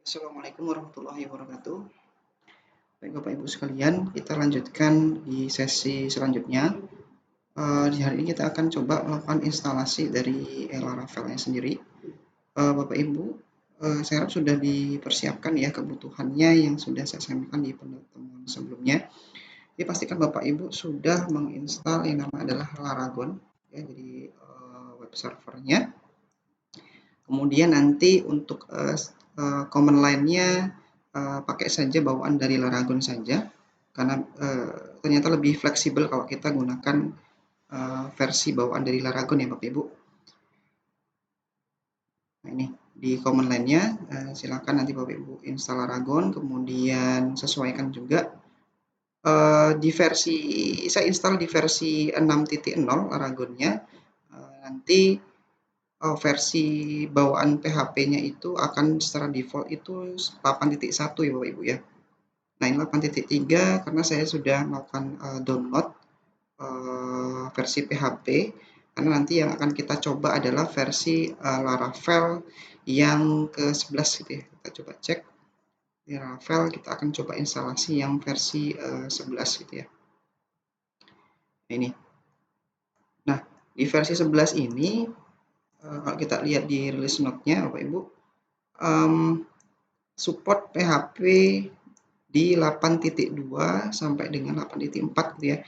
Assalamualaikum warahmatullahi wabarakatuh. Baik Bapak Ibu sekalian, kita lanjutkan di sesi selanjutnya. Di hari ini kita akan coba melakukan instalasi dari Laravel-nya sendiri. Bapak Ibu, saya harap sudah dipersiapkan ya kebutuhannya yang sudah saya sampaikan di pertemuan sebelumnya. Jadi pastikan Bapak Ibu sudah menginstal yang namanya adalah Laragon, ya, jadi web servernya. Kemudian nanti untuk command line-nya pakai saja bawaan dari Laragon saja, karena ternyata lebih fleksibel kalau kita gunakan versi bawaan dari Laragon ya Bapak Ibu. Nah ini di command line-nya silakan nanti Bapak Ibu install Laragon, kemudian sesuaikan juga di versi saya install di versi 6.0 Laragonnya. Nanti versi bawaan PHP-nya itu akan secara default itu 8.1 ya Bapak Ibu ya. Nah ini 8.3 karena saya sudah melakukan download versi PHP, karena nanti yang akan kita coba adalah versi Laravel yang ke-11 gitu ya. Kita coba cek di Laravel, kita akan coba instalasi yang versi 11 gitu ya. Ini. Nah, di versi 11 ini kalau kita lihat di release note-nya Bapak Ibu, support PHP di 8.2 sampai dengan 8.4 gitu ya.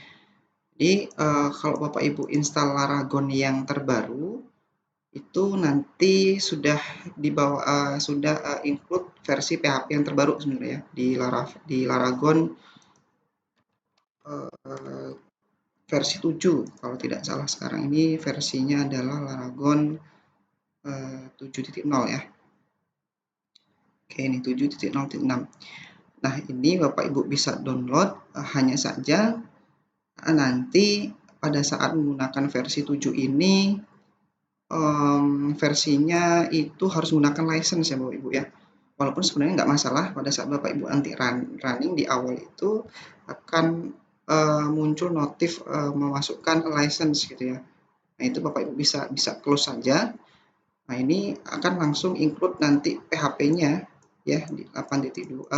Jadi kalau Bapak Ibu install Laragon yang terbaru itu nanti sudah dibawa include versi PHP yang terbaru sebenarnya di Laragon versi 7 kalau tidak salah. Sekarang ini versinya adalah Laragon 7.0 ya. Oke, ini 7.0.6. Nah, ini Bapak Ibu bisa download, hanya saja nanti pada saat menggunakan versi 7 ini versinya itu harus menggunakan license ya Bapak Ibu ya. Walaupun sebenarnya nggak masalah pada saat Bapak Ibu nanti running di awal itu akan muncul notif memasukkan license gitu ya. Nah, itu Bapak Ibu bisa close saja. Nah, ini akan langsung include nanti PHP-nya ya di 8.2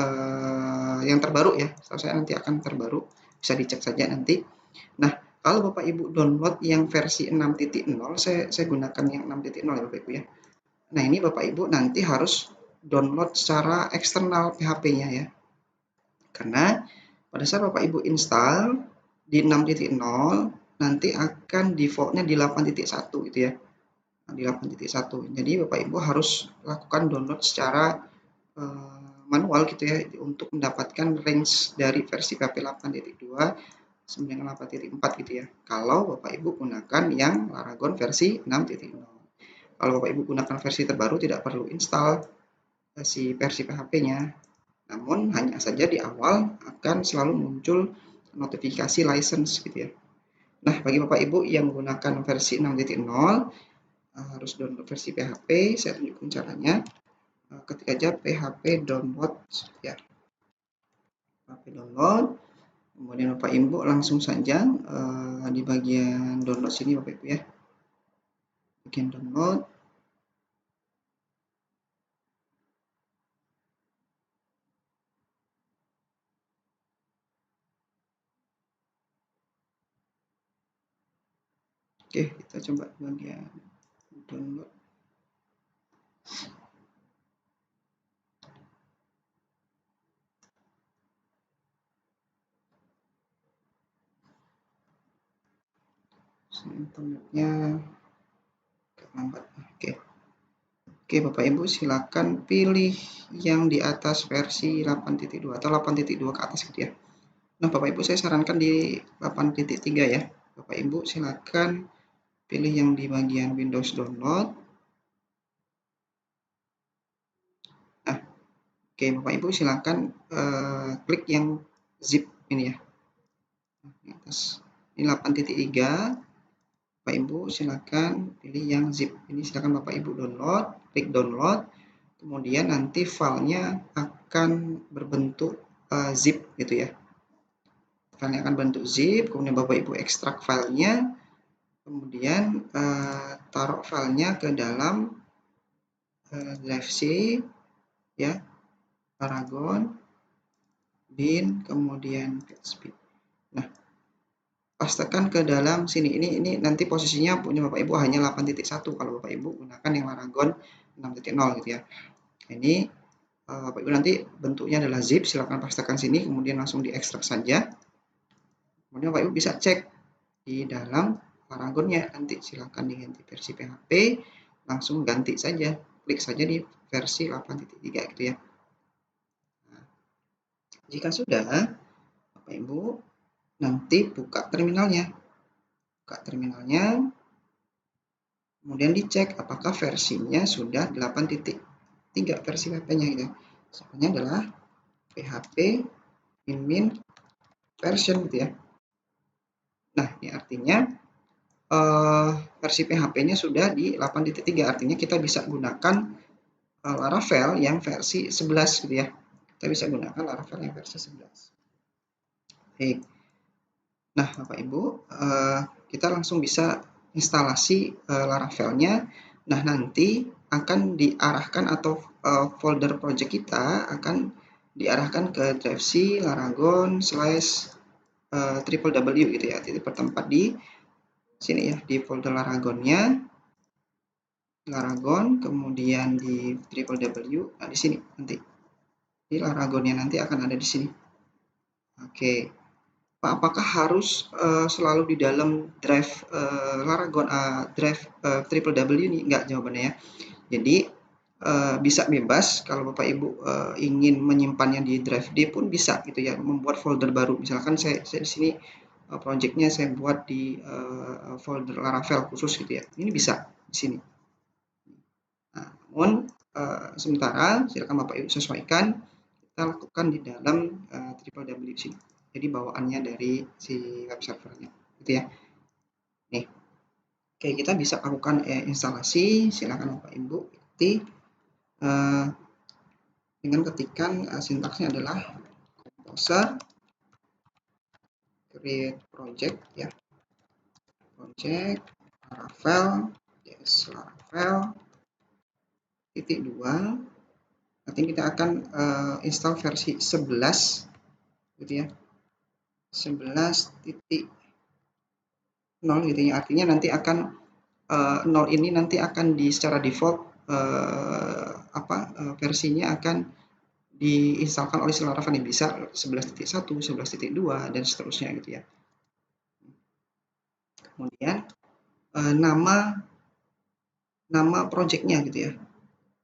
yang terbaru ya. Setahu saya nanti akan terbaru, bisa dicek saja nanti. Nah, kalau Bapak Ibu download yang versi 6.0, saya gunakan yang 6.0 ya Bapak Ibu ya. Nah, ini Bapak Ibu nanti harus download secara eksternal PHP-nya ya. Karena pada saat Bapak Ibu install di 6.0 nanti akan default-nya di 8.1 gitu ya. Nah, di 8.1. Jadi Bapak Ibu harus lakukan download secara manual gitu ya untuk mendapatkan range dari versi PHP 8.2 sampai 8.4 gitu ya. Kalau Bapak Ibu gunakan yang Laragon versi 6.0. Kalau Bapak Ibu gunakan versi terbaru tidak perlu install versi PHP-nya. Namun hanya saja di awal akan selalu muncul notifikasi license gitu ya. Nah, bagi Bapak Ibu yang menggunakan versi 6.0 harus download versi PHP, saya tunjukkan caranya. Ketik aja PHP download ya. PHP download. Kemudian Bapak Ibu langsung saja di bagian download sini Bapak Ibu ya. Bagian download. Oke, kita coba bagian download. Internetnya lambat. Oke, Bapak Ibu silakan pilih yang di atas versi 8.2 atau 8.2 ke atas gitu ya. Nah, Bapak Ibu saya sarankan di 8.3 ya. Bapak Ibu silakan pilih yang di bagian Windows download. Nah, oke Bapak Ibu silakan klik yang zip ini ya. Nah, di atas ini 8.3. Bapak Ibu silakan pilih yang zip ini, silakan Bapak Ibu download, klik download, kemudian nanti filenya akan berbentuk zip gitu ya. Filenya akan bentuk zip, kemudian Bapak Ibu ekstrak filenya, kemudian taruh filenya ke dalam drive C ya. Laragon, bin, kemudian PHP. Nah, pastekan ke dalam sini. Ini nanti posisinya punya Bapak Ibu hanya 8.1 kalau Bapak Ibu gunakan yang Laragon 6.0 gitu ya. Ini Bapak Ibu nanti bentuknya adalah zip, silakan pastekan sini, kemudian langsung diekstrak saja. Kemudian Bapak Ibu bisa cek di dalam Laragonnya, nanti silakan diganti versi PHP, langsung ganti saja, klik saja di versi 8.3 gitu ya. Nah, jika sudah, Bapak Ibu nanti buka terminalnya, kemudian dicek apakah versinya sudah 8.3 versi PHP-nya gitu. Misalnya adalah PHP min version gitu ya. Nah, ini artinya versi PHP-nya sudah di 8.3, artinya kita bisa gunakan Laravel yang versi 11 gitu ya. Kita bisa gunakan Laravel yang versi 11. Baik. Nah, Bapak Ibu, kita langsung bisa instalasi Laravelnya. Nah, nanti akan diarahkan atau folder project kita akan diarahkan ke drive C laragon /ww gitu ya. Jadi bertempat di sini ya, di folder Laragonnya, Laragon, kemudian di www, nah di sini nanti. Di Laragonnya nanti akan ada di sini. Oke. Apakah harus selalu di dalam drive Laragon drive www ini? Enggak jawabannya ya. Jadi bisa bebas kalau Bapak Ibu ingin menyimpannya di drive D pun bisa gitu ya, membuat folder baru. Misalkan saya di sini projectnya saya buat di folder Laravel khusus gitu ya. Ini bisa di sini. Nah, namun sementara silakan Bapak Ibu sesuaikan, kita lakukan di dalam www sini. Jadi bawaannya dari si web servernya gitu ya. Nih. Oke, kita bisa lakukan instalasi, silakan Bapak Ibu ikuti dengan ketikan sintaksnya adalah composer create project ya. Project Laravel, yes, Laravel titik 2. Nanti kita akan install versi 11 gitu ya. 11.0 gitu ya. Artinya nanti akan 0 ini nanti akan secara default versinya akan diinstalkan oleh si Laravel, yang bisa 11.1, 11.2 dan seterusnya gitu ya. Kemudian nama projectnya gitu ya.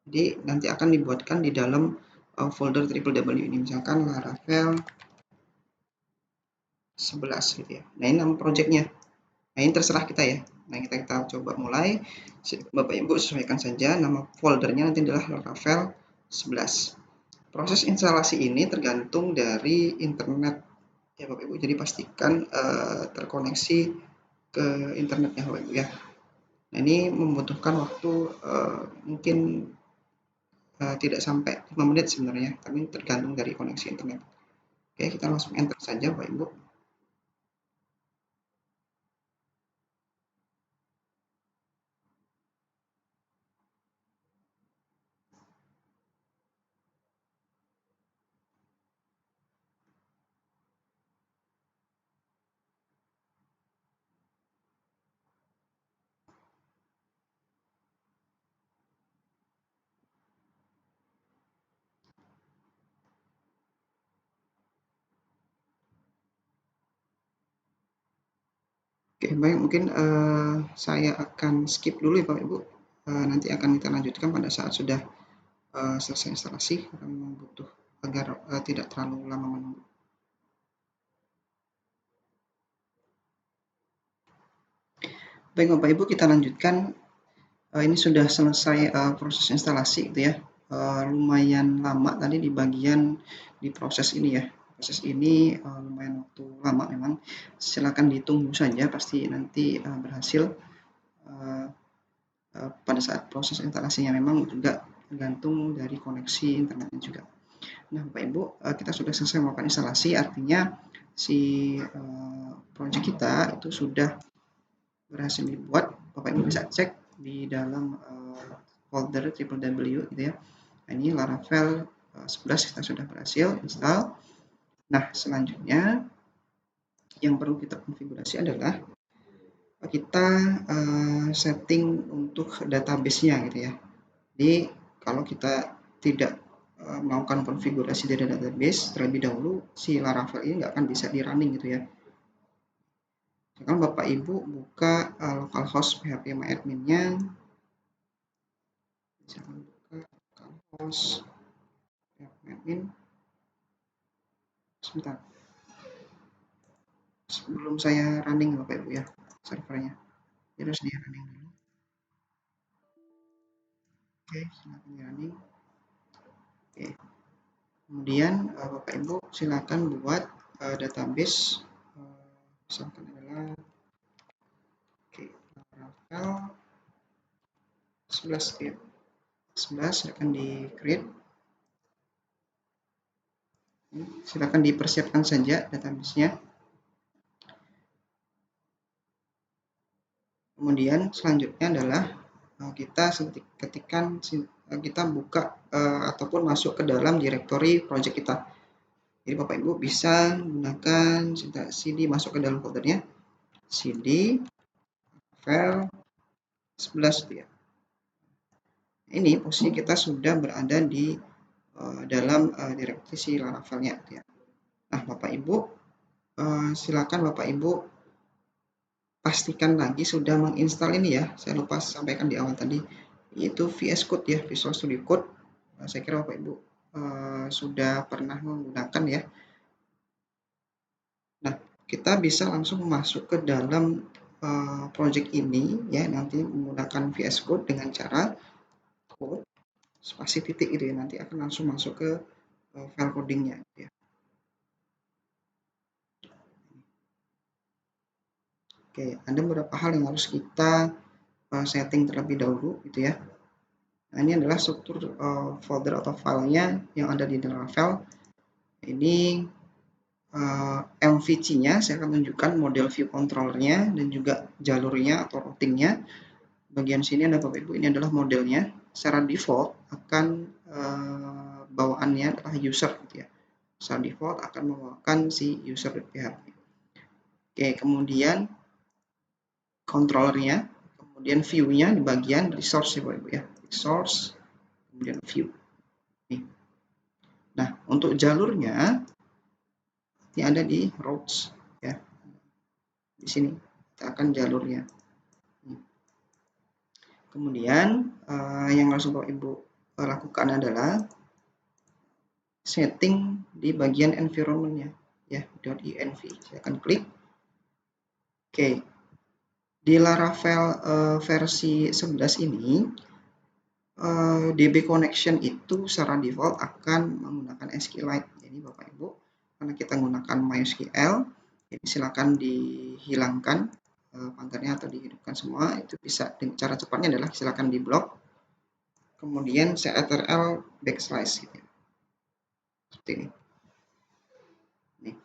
Jadi nanti akan dibuatkan di dalam folder www ini, misalkan Laravel 11 gitu ya. Nah, ini nama projectnya. Nah, ini terserah kita ya. Nah, kita coba mulai. Bapak Ibu sesuaikan saja, nama foldernya nanti adalah Laravel 11. Proses instalasi ini tergantung dari internet ya Bapak Ibu. Jadi pastikan terkoneksi ke internetnya Bapak Ibu ya. Nah, ini membutuhkan waktu mungkin tidak sampai 5 menit sebenarnya, tapi tergantung dari koneksi internet. Oke, kita langsung enter saja Bapak Ibu. Oke, baik, mungkin saya akan skip dulu ya Bapak Ibu. Nanti akan kita lanjutkan pada saat sudah selesai instalasi, karena memang butuh agar tidak terlalu lama menunggu. Baik Bapak Ibu, kita lanjutkan. Ini sudah selesai proses instalasi gitu ya. Lumayan lama tadi di bagian di proses ini ya. Proses ini lumayan waktu lama memang. Silakan ditunggu saja, pasti nanti berhasil. Pada saat proses instalasinya memang juga tergantung dari koneksi internetnya juga. Nah, Bapak Ibu, kita sudah selesai melakukan instalasi, artinya si project kita itu sudah berhasil dibuat. Bapak Ibu bisa cek di dalam folder www gitu ya. Nah, ini Laravel 11 kita sudah berhasil install. Nah, selanjutnya yang perlu kita konfigurasi adalah kita setting untuk database-nya gitu ya. Jadi kalau kita tidak melakukan konfigurasi dari database terlebih dahulu, si Laravel ini nggak akan bisa di running gitu ya. Misalkan Bapak Ibu buka localhost phpMyAdmin-nya, misalkan buka localhost phpMyAdmin, sebentar. Sebelum saya running Bapak Ibu ya servernya, harus di running dulu. Oke, silakan di running. Oke. Kemudian Bapak Ibu silakan buat database, misalkan adalah Laravel 11 ya. 11 akan di create. Silakan dipersiapkan saja database-nya. Kemudian selanjutnya adalah kita ketikkan kita buka ataupun masuk ke dalam directory project kita. Jadi Bapak Ibu bisa menggunakan cd masuk ke dalam foldernya cd file 11 ya. Ini posisi kita sudah berada di dalam directory si Laravel-nya ya. Nah, Bapak Ibu silakan Bapak Ibu pastikan lagi sudah menginstal ini ya. Saya lupa sampaikan di awal tadi, yaitu VS Code ya, Visual Studio Code. Saya kira Bapak Ibu sudah pernah menggunakan ya. Nah, kita bisa langsung masuk ke dalam project ini ya, nanti menggunakan VS Code dengan cara code spasi titik gitu ya, nanti akan langsung masuk ke file codingnya ya. Oke, ada beberapa hal yang harus kita setting terlebih dahulu gitu ya. Nah, ini adalah struktur folder atau filenya yang ada di Laravel. Ini MVC-nya, saya akan tunjukkan model view controller-nya dan juga jalurnya atau routing-nya. Bagian sini ada Bapak Ibu, ini adalah modelnya. Secara default akan bawaannya adalah user gitu ya. Secara default akan membawakan si user.php. Oke, kemudian controllernya, kemudian view-nya di bagian resource ya Bapak Ibu ya. Resource, kemudian view. Nih. Nah, untuk jalurnya ini ada di routes ya. Di sini kita akan jalurnya. Kemudian yang harus Bapak Ibu lakukan adalah setting di bagian environment-nya ya, .env. Saya akan klik. Oke. Di Laravel versi 11 ini DB connection itu secara default akan menggunakan SQLite. Jadi Bapak Ibu, karena kita menggunakan MySQL, jadi silakan dihilangkan pagarnya atau dihidupkan semua. Itu bisa, dengan cara cepatnya adalah silakan di blok, kemudian ctrl backslash gitu. Seperti ini. Nih.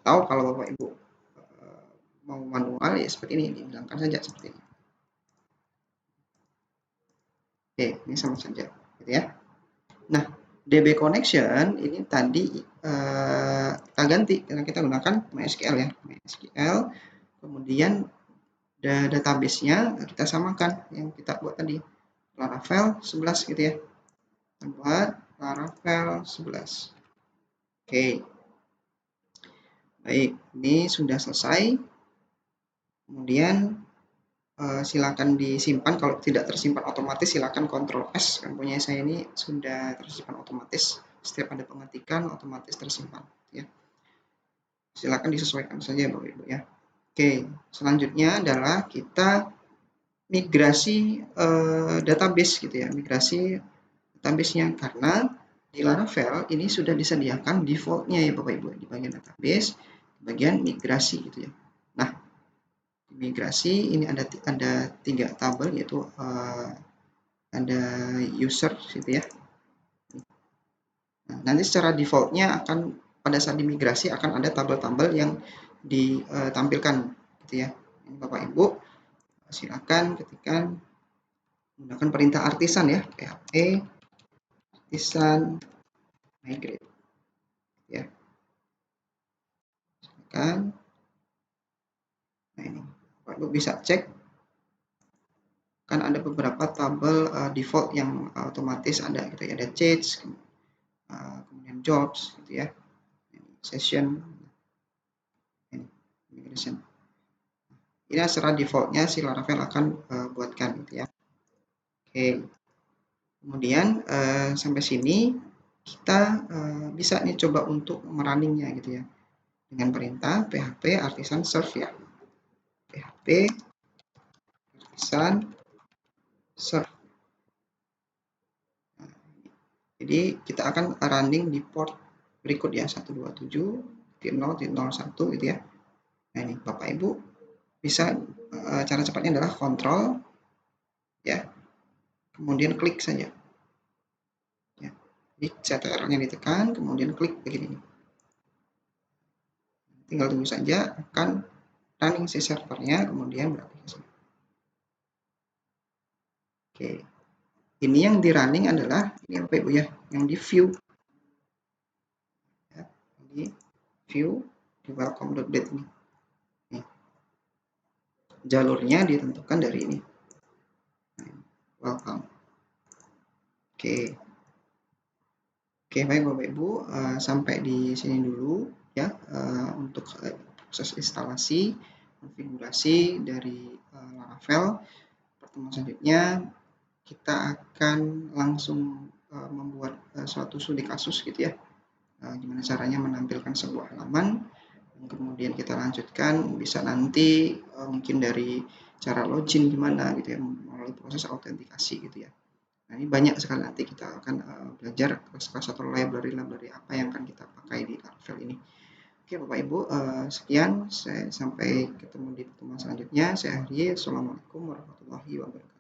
Tahu kalau Bapak Ibu mau manual ya seperti ini, dihilangkan saja seperti ini. Oke, ini sama saja gitu ya. Nah, DB connection ini tadi kita ganti karena kita gunakan MySQL ya, MySQL. Kemudian database-nya kita samakan yang kita buat tadi, Laravel 11 gitu ya. Kita buat Laravel 11. Oke. Baik, ini sudah selesai. Kemudian silakan disimpan. Kalau tidak tersimpan otomatis silakan Ctrl S. Kan punya saya ini sudah tersimpan otomatis. Setiap ada pengetikan otomatis tersimpan ya. Silakan disesuaikan saja Bapak Ibu ya. Oke, selanjutnya adalah kita migrasi database gitu ya. Migrasi database-nya karena di Laravel ini sudah disediakan default-nya ya Bapak Ibu di bagian database, di bagian migrasi gitu ya. Nah, migrasi ini ada 3 tabel yaitu ada user gitu ya. Nah, nanti secara default-nya akan pada saat dimigrasi akan ada tabel-tabel yang ditampilkan gitu ya. Ini Bapak Ibu silakan ketikkan menggunakan perintah artisan ya, php artisan migrate ya. Silakan. Nah ini Bapak Ibu bisa cek, kan ada beberapa tabel default yang otomatis ada gitu ya, ada change, kemudian jobs gitu ya, session, ini migration. Ini secara defaultnya si Laravel akan buatkan gitu ya. Oke, kemudian sampai sini kita bisa nih coba untuk merunningnya gitu ya, dengan perintah php artisan serve ya, php artisan serve. Nah, jadi kita akan running di port berikut ya, 127.0.01 gitu ya. Nah ini Bapak Ibu bisa cara cepatnya adalah kontrol ya, kemudian klik saja ya. Jadi CTRL-nya ditekan, kemudian klik begini. Tinggal tunggu saja akan running si servernya, kemudian beraplikasi. Oke, ini yang di running adalah ini Bapak Ibu ya, yang di view ya, di view di welcome.bat ini. Nih, jalurnya ditentukan dari ini. Welcome. Oke. Oke, baik Bapak Ibu, sampai di sini dulu ya untuk proses instalasi, konfigurasi dari Laravel. Pertemuan selanjutnya kita akan langsung membuat suatu studi kasus gitu ya, gimana caranya menampilkan sebuah halaman, dan kemudian kita lanjutkan bisa nanti mungkin dari cara login gimana gitu ya, melalui proses autentikasi gitu ya. Nah, ini banyak sekali nanti kita akan belajar kelas-kelas atau library apa yang akan kita pakai di Laravel ini. Oke Bapak Ibu, sekian, saya sampai ketemu di pertemuan selanjutnya. Saya Arye, Assalamualaikum warahmatullahi wabarakatuh.